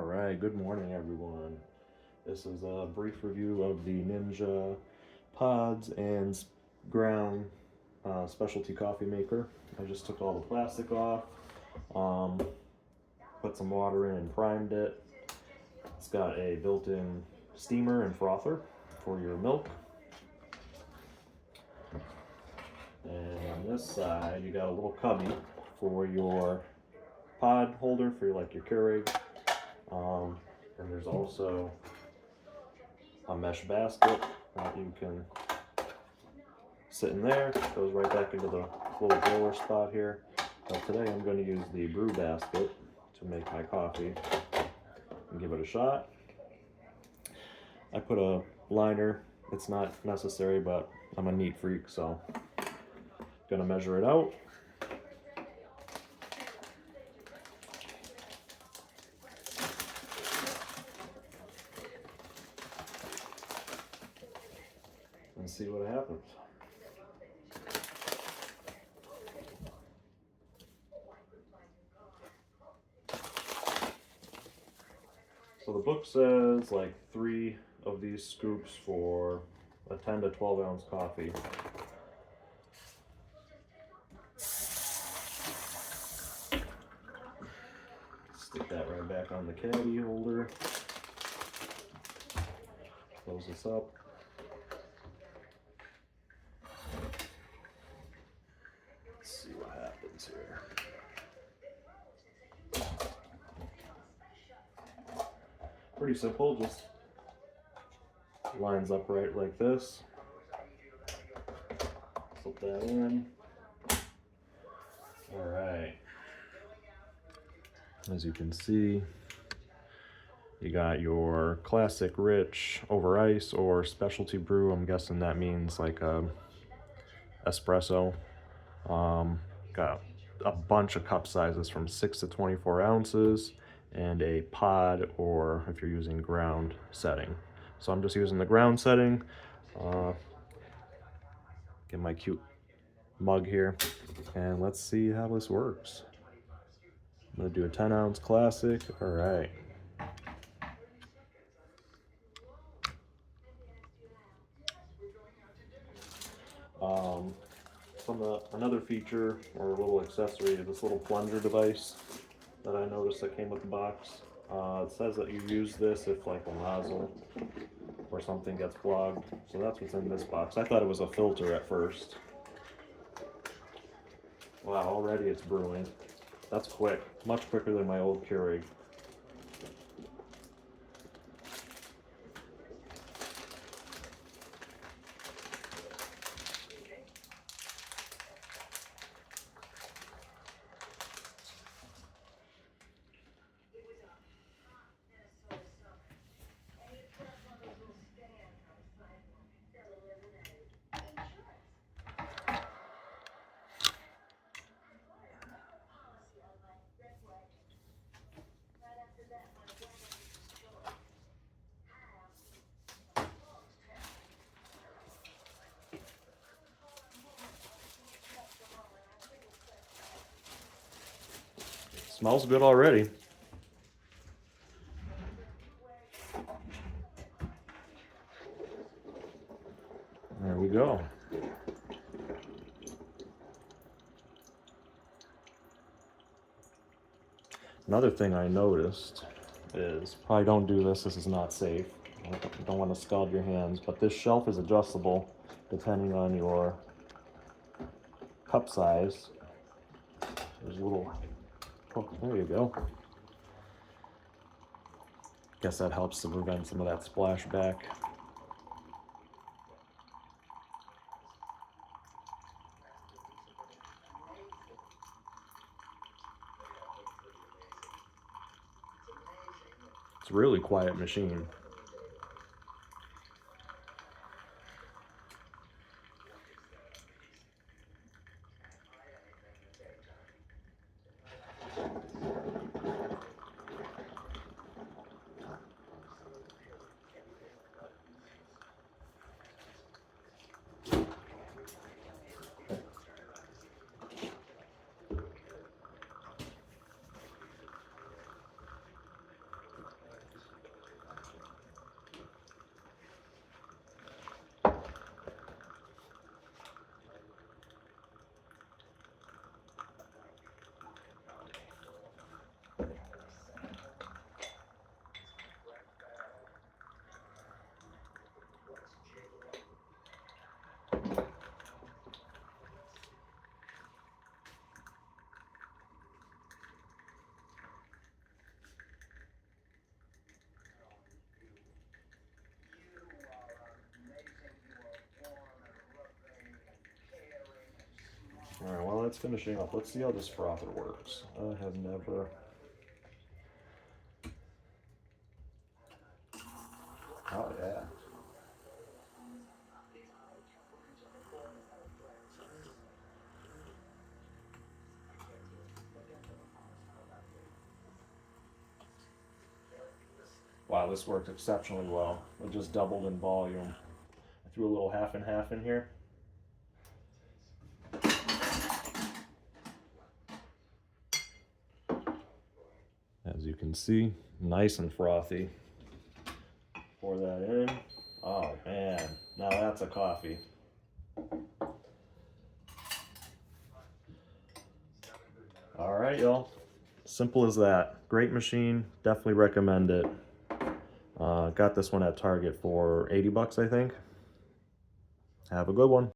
Alright, good morning everyone. This is a brief review of the Ninja Pods and Ground specialty coffee maker. I just took all the plastic off, put some water in and primed it. It's got a built-in steamer and frother for your milk. And on this side, you got a little cubby for your pod holder for your Keurig. And there's also a mesh basket that you can sit in there. It goes right back into the little blower spot here. But today I'm going to use the brew basket to make my coffee and give it a shot. I put a liner. It's not necessary, but I'm a neat freak, so I'm going to measure it out. And see what happens. So the book says like 3 of these scoops for a 10 to 12 ounce coffee. Stick that right back on the caddy holder. Close this up. Let's see what happens here. Pretty simple, just lines up right like this. Slip that in. Alright. As you can see, you got your classic rich over ice or specialty brew. I'm guessing that means like a espresso. Got a bunch of cup sizes from 6 to 24 ounces and a pod, or if you're using ground setting. So I'm just using the ground setting. Get my cute mug here and let's see how this works. I'm gonna do a 10 ounce classic. All right. Another feature or a little accessory is this little plunger device that I noticed that came with the box. It says that you use this if like a nozzle or something gets clogged. So that's what's in this box. I thought it was a filter at first. Wow, already it's brewing. That's quick, much quicker than my old Keurig. Smells good already. There we go. Another thing I noticed is, probably don't do this, this is not safe. You don't want to scald your hands, but this shelf is adjustable depending on your cup size. There's a little hook, there you go. Guess that helps to prevent some of that splashback. It's a really quiet machine. All right, while that's finishing up, let's see how this frother works. I have never. Oh yeah. Wow, this worked exceptionally well. It just doubled in volume. I threw a little half and half in here. As you can see, nice and frothy. Pour that in. Oh man, now that's a coffee. All right, y'all. Simple as that. Great machine. Definitely recommend it. Got this one at Target for 80 bucks, I think. Have a good one.